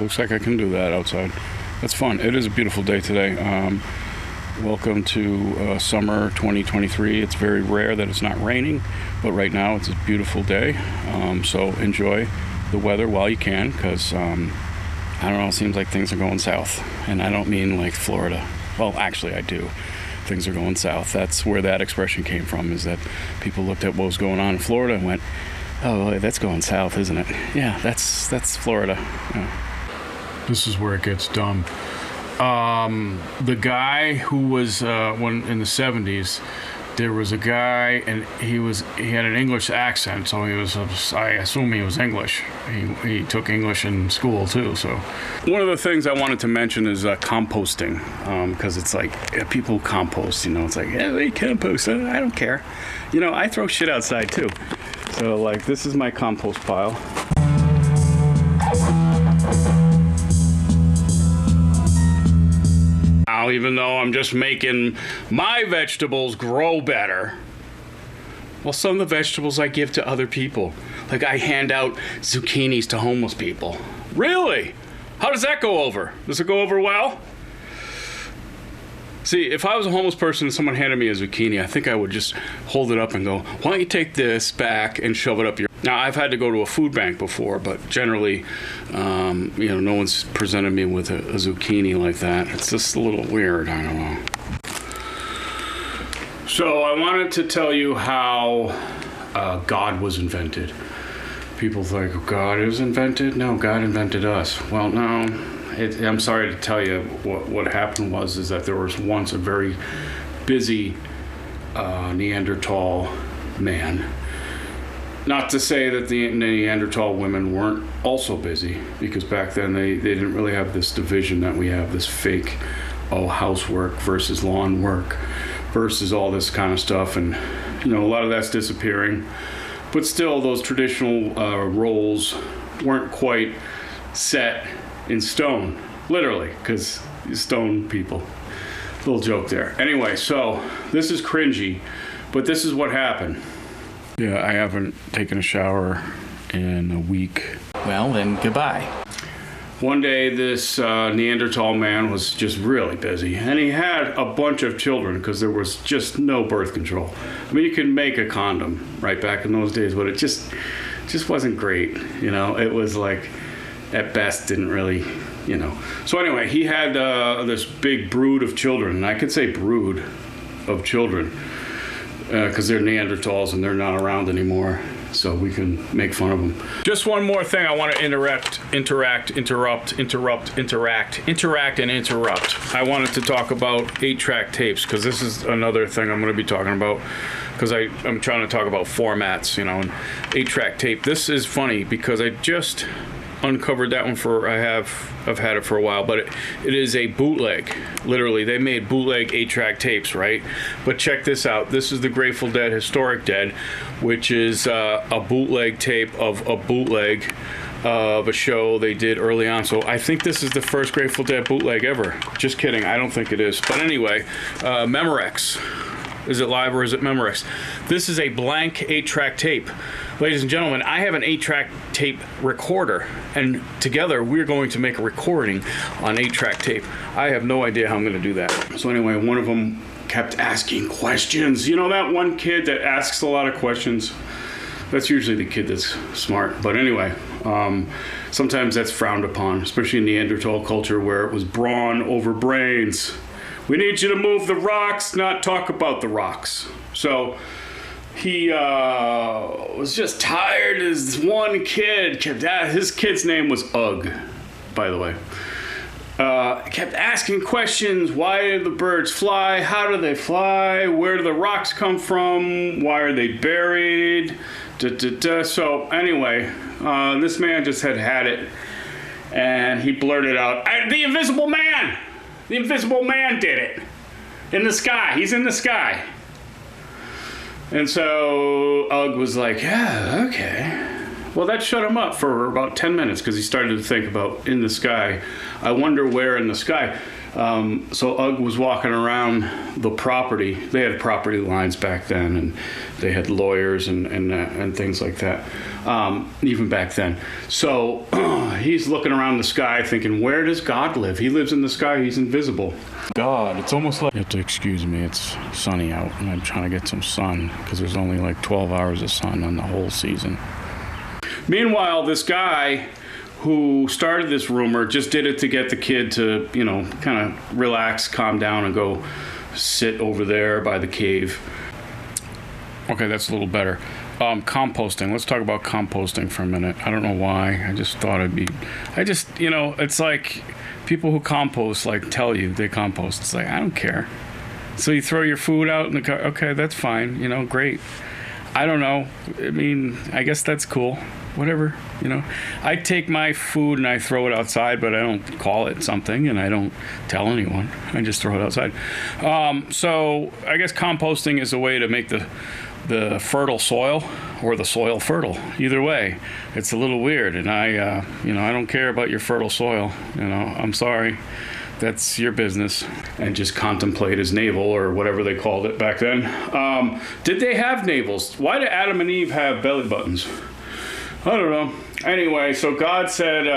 looks like I can do that outside. That's fun. It is a beautiful day today. Welcome to summer 2023. It's very rare that it's not raining, but right now it's a beautiful day. So enjoy the weather while you can, because I don't know, it seems like things are going south. And I don't mean like Florida. Well, actually I do. Things are going south. That's where that expression came from, is that people looked at what was going on in Florida and went, oh, that's going south, isn't it? Yeah, that's Florida. Yeah. This is where it gets dumb. The guy who was when in the 70s, there was a guy, and he had an English accent, so I assume he was English. He took English in school too. So one of the things I wanted to mention is composting, because it's like people compost. It's like, yeah, they compost. I don't care. I throw shit outside too. So like, this is my compost pile. Now, even though I'm just making my vegetables grow better, well, some of the vegetables I give to other people. Like, I hand out zucchinis to homeless people. Really? How does that go over? Does it go over well? See, if I was a homeless person and someone handed me a zucchini, I think I would just hold it up and go, why don't you take this back and shove it up your... Now, I've had to go to a food bank before, but generally, no one's presented me with a zucchini like that. It's just a little weird, I don't know. So I wanted to tell you how God was invented. People think, oh, God was invented? No, God invented us. Well, no. I'm sorry to tell you what happened is that there was once a very busy Neanderthal man. Not to say that the Neanderthal women weren't also busy, because back then they didn't really have this division that we have, this fake, housework versus lawn work versus all this kind of stuff. And, a lot of that's disappearing. But still, those traditional roles weren't quite set in stone, literally, because stone people. Little joke there. Anyway, so this is cringy, but this is what happened. Yeah, I haven't taken a shower in a week. Well, then goodbye. One day, this Neanderthal man was just really busy, and he had a bunch of children because there was just no birth control. I mean, you could make a condom right back in those days, but it just wasn't great. It was like, at best, didn't really, So anyway, he had this big brood of children, and I could say brood of children, because they're Neanderthals and they're not around anymore, so we can make fun of them. Just one more thing I want to interact, and interrupt. I wanted to talk about 8-track tapes, because this is another thing I'm going to be talking about, because I'm trying to talk about formats, and 8-track tape. This is funny because I just uncovered that one I've had it for a while, but it is a bootleg. Literally, they made bootleg 8-track tapes, right? But check this out. This is the Grateful Dead Historic Dead, which is a bootleg tape of a bootleg of a show they did early on. So I think this is the first Grateful Dead bootleg ever. Just kidding. I don't think it is. But anyway, Memorex. Is it live or is it Memorex? This is a blank 8-track tape. Ladies and gentlemen, I have an 8-track tape recorder, and together we're going to make a recording on 8-track tape. I have no idea how I'm going to do that. So anyway, one of them kept asking questions. That one kid that asks a lot of questions? That's usually the kid that's smart. But anyway, sometimes that's frowned upon, especially in Neanderthal culture where it was brawn over brains. We need you to move the rocks, not talk about the rocks. So he was just tired as one kid his kid's name was Ugg, by the way. Kept asking questions. Why do the birds fly? How do they fly? Where do the rocks come from? Why are they buried? So anyway, this man just had it, and he blurted out, the Invisible Man! The Invisible Man did it. In the sky. He's in the sky. And so Ugg was like, yeah, okay. Well, that shut him up for about 10 minutes because he started to think about in the sky. I wonder where in the sky. So Ugg was walking around the property. They had property lines back then, and they had lawyers and things like that, even back then. So he's looking around the sky thinking, where does God live? He lives in the sky. He's invisible. God, it's almost like... You have to excuse me. It's sunny out, and I'm trying to get some sun because there's only like 12 hours of sun on the whole season. Meanwhile, this guy who started this rumor just did it to get the kid to, you know, kind of relax, calm down, and go sit over there by the cave. Okay, that's a little better. Composting. Let's talk about composting for a minute. I don't know why. I just thought you know, it's like people who compost, like, tell you they compost. It's like, I don't care. So you throw your food out in the car. Okay, that's fine. You know, great. I don't know. I mean, I guess that's cool. Whatever, you know. I take my food and I throw it outside, but I don't call it something, and I don't tell anyone. I just throw it outside. So I guess composting is a way to make the fertile soil or the soil fertile. Either way, it's a little weird, and I don't care about your fertile soil. You know, I'm sorry. That's your business. And just contemplate his navel, or whatever they called it back then. Did they have navels? Why did Adam and Eve have belly buttons? I don't know. Anyway, so God said,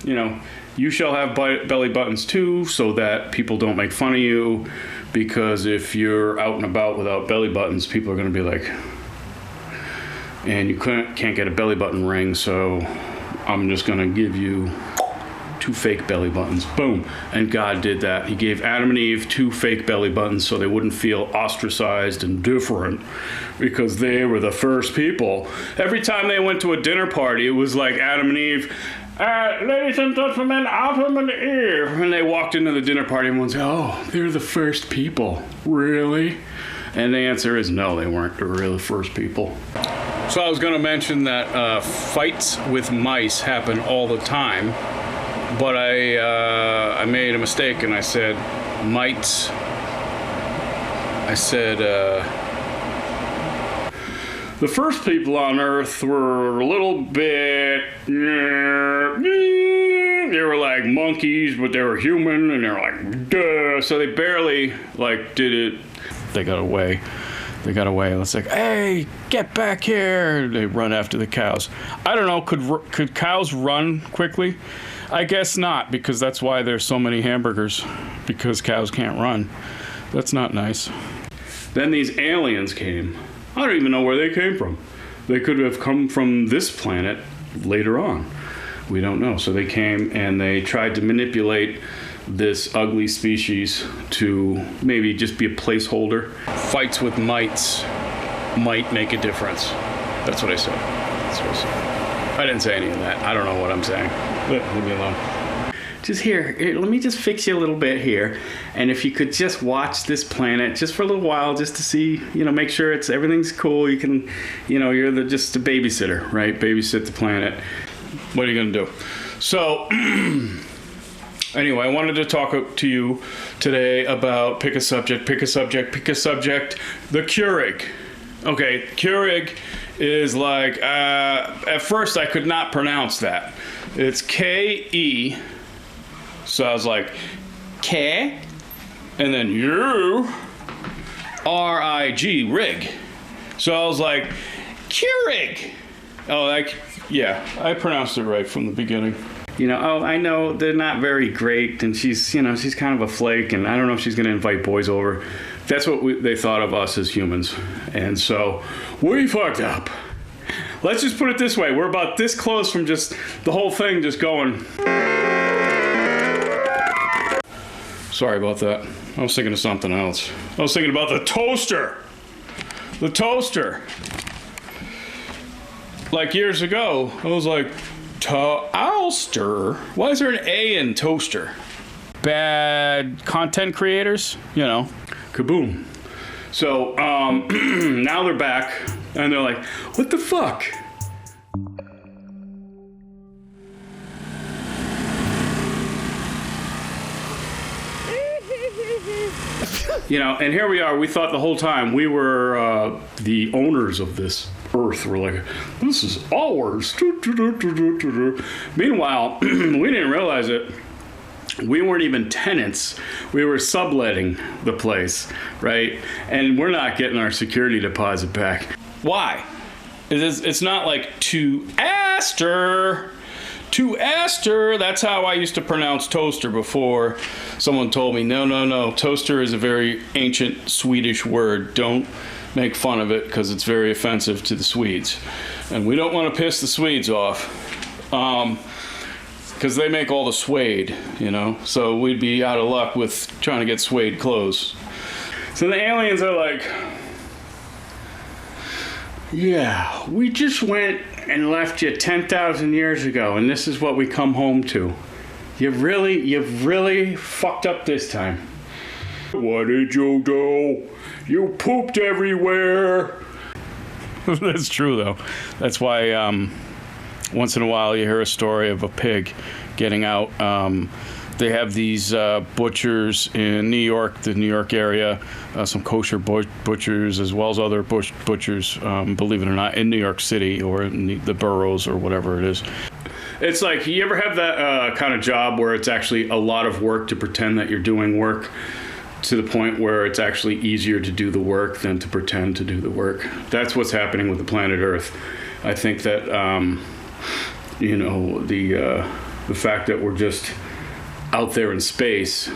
you know, you shall have belly buttons too, so that people don't make fun of you. Because if you're out and about without belly buttons, people are going to be like, and you can't get a belly button ring, so I'm just going to give you 2 fake belly buttons. Boom. And God did that. He gave Adam and Eve 2 fake belly buttons so they wouldn't feel ostracized and different, because they were the first people. Every time they went to a dinner party, it was like Adam and Eve, ladies and gentlemen, Adam and Eve. And they walked into the dinner party and everyone said, oh, they're the first people. Really? And the answer is no, they weren't the really first people. So I was going to mention that fights with mice happen all the time. But I made a mistake and I said mites. I said the first people on Earth were a little bit, they were like monkeys, but they were human, and they were like, duh. So they barely like did it. They got away. It's like, hey, get back here. They run after the cows. I don't know. Could cows run quickly? I guess not, because that's why there's so many hamburgers, because cows can't run. That's not nice. Then these aliens came. I don't even know where they came from. They could have come from this planet later on. We don't know. So they came and they tried to manipulate this ugly species to maybe just be a placeholder. Fights with mites might make a difference. That's what I said. I didn't say any of that. I don't know what I'm saying. Leave me alone. Just here, let me just fix you a little bit here. And if you could just watch this planet just for a little while, just to see, you know, make sure everything's cool. You can, you know, you're just a babysitter, right? Babysit the planet. What are you going to do? So, anyway, I wanted to talk to you today about pick a subject, the Keurig. Okay, Keurig is like, at first I could not pronounce that. It's K-E, so I was like, K, and then U-R-I-G, rig. So I was like, Keurig. Oh, like, yeah, I pronounced it right from the beginning. You know, oh, I know they're not very great, and she's kind of a flake, and I don't know if she's going to invite boys over. That's what they thought of us as humans. And so we fucked up. Let's just put it this way. We're about this close from just the whole thing just going. Sorry about that. I was thinking of something else. I was thinking about the toaster. The toaster. Like years ago, I was like, toaster? Why is there an A in toaster? Bad content creators, you know. Kaboom. So now they're back and they're like, what the fuck? You know, and here we are. We thought the whole time we were the owners of this earth. We're like, this is ours. Meanwhile, we didn't realize it. We weren't even tenants. We were subletting the place, right? And we're not getting our security deposit back. Why? It's not like to Astor. To Astor. That's how I used to pronounce toaster before someone told me, no. Toaster is a very ancient Swedish word. Don't make fun of it because it's very offensive to the Swedes. And we don't want to piss the Swedes off. Because they make all the suede, so we'd be out of luck with trying to get suede clothes. So the aliens are like, yeah, we just went and left you 10,000 years ago, and this is what we come home to. You've really fucked up this time. What did you do? You pooped everywhere. That's true, though. That's why once in a while you hear a story of a pig getting out. They have these butchers in New York, the New York area, some kosher butchers, as well as other butchers, believe it or not, in New York City or in the boroughs or whatever it is. It's like, you ever have that kind of job where it's actually a lot of work to pretend that you're doing work, to the point where it's actually easier to do the work than to pretend to do the work? That's what's happening with the planet Earth. I think that, the fact that we're just out there in space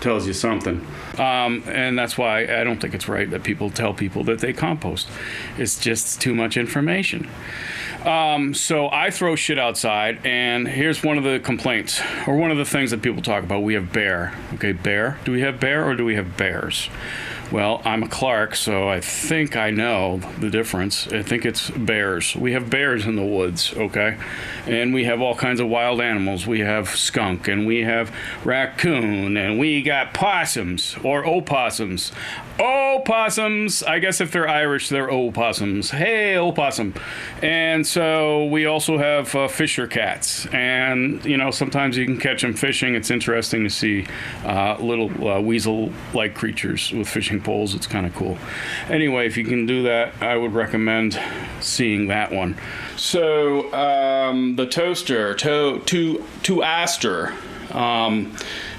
tells you something. And that's why I don't think it's right that people tell people that they compost. It's just too much information. So I throw shit outside, and here's one of the complaints, or one of the things that people talk about. We have bear. Okay, bear. Do we have bear or do we have bears? Well, I'm a Clark, so I think I know the difference. I think it's bears. We have bears in the woods, okay? And we have all kinds of wild animals. We have skunk, and we have raccoon, and we got possums, or opossums. Opossums! I guess if they're Irish, they're opossums. Hey, opossum. And so we also have fisher cats. And, sometimes you can catch them fishing. It's interesting to see little weasel-like creatures with fishing poles. It's kind of cool. Anyway, if you can do that, I would recommend seeing that one. So the toaster, to Astor.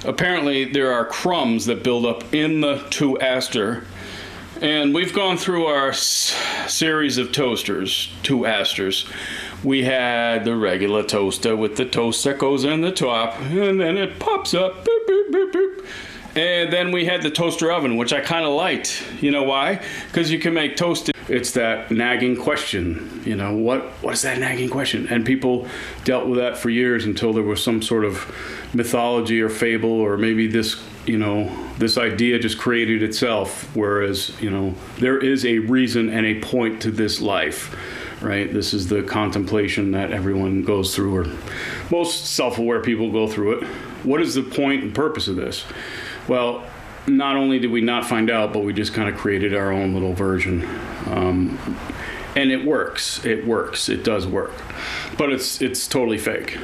Apparently there are crumbs that build up in the to Astor, and we've gone through our series of toasters, to Astors. We had the regular toaster with the toast that goes in the top, and then it pops up, boop, boop, boop, boop. And then we had the toaster oven, which I kind of liked. You know why? Because you can make toast. It's that nagging question. What is that nagging question? And people dealt with that for years until there was some sort of mythology or fable, or maybe this idea just created itself. Whereas, there is a reason and a point to this life, right? This is the contemplation that everyone goes through, or most self-aware people go through it. What is the point and purpose of this? Well, not only did we not find out, but we just kind of created our own little version. And it works. It does work. But it's totally fake.